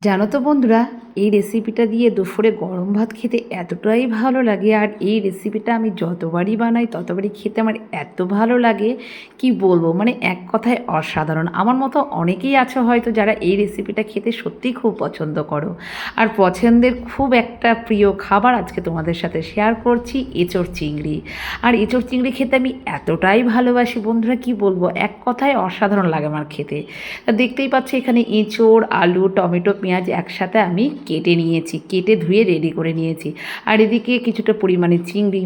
জানো তো বন্ধুরা, এই রেসিপিটা দিয়ে দুপুরে গরম ভাত খেতে এতটাই ভালো লাগে। আর এই রেসিপিটা আমি যতবারই বানাই ততবারই খেতে আমার এত ভালো লাগে, কি বলবো, মানে এক কথায় অসাধারণ। আমার মতো অনেকেই আছো হয়তো যারা এই রেসিপিটা খেতে সত্যিই খুব পছন্দ করো। আর পছন্দের খুব একটা প্রিয় খাবার আজকে তোমাদের সাথে শেয়ার করছি, এঁচোড় চিংড়ি। আর এঁচোড় চিংড়ি খেতে আমি এতটাই ভালোবাসি বন্ধুরা, কি বলবো, এক কথায় অসাধারণ লাগে আমার খেতে। দেখতেই পাচ্ছি এখানে এঁচোড়, আলু, টমেটো, পেঁয়াজ একসাথে আমি কেটে নিয়েছি, কেটে ধুয়ে রেডি করে নিয়েছি। আর এদিকে কিছুটা পরিমাণে চিংড়ি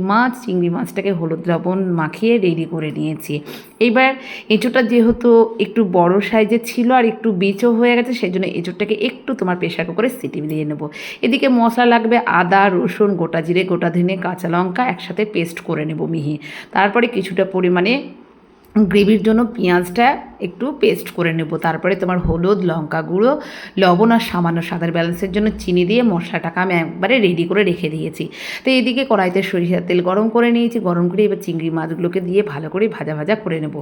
মাছটাকে হলুদ লবণ মাখিয়ে রেডি করে নিয়েছি। এইবার এঁচোড়টা যেহেতু একটু বড় সাইজের ছিল আর একটু বেঁচো হয়ে গেছে, সেই জন্য এঁচোড়টাকে একটু তোমার প্রেশার কুকারে সিটি দিয়ে নেবো। এদিকে মশলা লাগবে আদা, রসুন, গোটা জিরে, গোটা ধনে, কাঁচা লঙ্কা একসাথে পেস্ট করে নেব মিহি। তারপরে কিছুটা পরিমাণে গ্রেভির জন্য পেঁয়াজটা একটু পেস্ট করে নেব। তারপরে তোমার হলুদ, লঙ্কা গুঁড়ো, লবণ আর সামান্য স্বাদের ব্যালেন্সের জন্য চিনি দিয়ে মশলাটাকে আমি একবারে রেডি করে রেখে দিয়েছি। তো এদিকে কড়াইতে সরিষার তেল গরম করে নিয়েছি। গরম করে এবার চিংড়ি মাছগুলোকে দিয়ে ভালো করে ভাজা ভাজা করে নেব।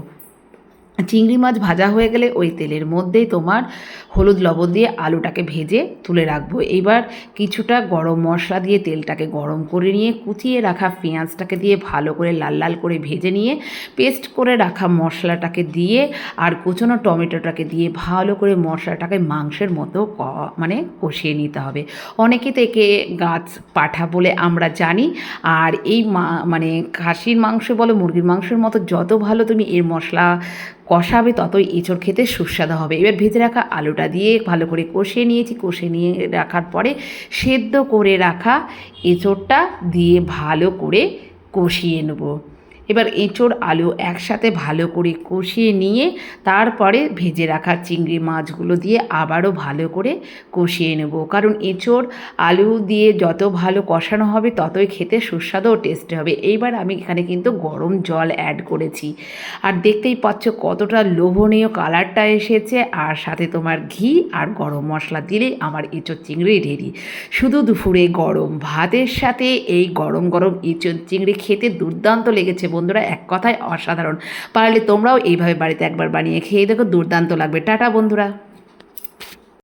চিংড়ি মাছ ভাজা হয়ে গেলে ওই তেলের মধ্যেই তোমার হলুদ লবণ দিয়ে আলুটাকে ভেজে তুলে রাখবো। এইবার কিছুটা গরম মশলা দিয়ে তেলটাকে গরম করে নিয়ে কুচিয়ে রাখা পেঁয়াজটাকে দিয়ে ভালো করে লাল লাল করে ভেজে নিয়ে পেস্ট করে রাখা মশলাটাকে দিয়ে আর কুচনো টমেটোটাকে দিয়ে ভালো করে মশলাটাকে মাংসের মতো মানে কষিয়ে নিতে হবে। অনেকে থেকে গাছ পাঠা বলে আমরা জানি। আর এই মানে খাসির মাংস বলো মুরগির মাংসের মতো যত ভালো তুমি এর মশলা কষাবে ততই এঁচোড় খেতে সুস্বাদু হবে। এবার ভেজে রাখা আলুটা দিয়ে ভালো করে কষিয়ে নিয়েছি। কষিয়ে নিয়ে রাখার পরে সেদ্ধ করে রাখা এঁচোড়টা দিয়ে ভালো করে কষিয়ে নেব। এবার এঁচোড় আলু একসাথে ভালো করে কষিয়ে নিয়ে তারপরে ভেজে রাখা চিংড়ি মাছগুলো দিয়ে আবারও ভালো করে কষিয়ে নেব। কারণ এঁচোড় আলু দিয়ে যত ভালো কষানো হবে ততই খেতে সুস্বাদু ও টেস্টি হবে। এইবার আমি এখানে কিন্তু গরম জল অ্যাড করেছি। আর দেখতেই পাচ্ছ কতটা লোভনীয় কালারটা এসেছে। আর সাথে তোমার ঘি আর গরম মশলা দিলেই আমার এঁচোড় চিংড়ি রেডি। শুধু দুপুরে গরম ভাতের সাথে এই গরম গরম এঁচোড় চিংড়ি খেতে দুর্দান্ত লেগেছে বন্ধুরা, এক কথায় অসাধারণ। পারলে তোমরাও এইভাবে বাড়িতে একবার বানিয়ে খেয়ে দেখো, দুর্দান্ত লাগবে। টাটা বন্ধুরা।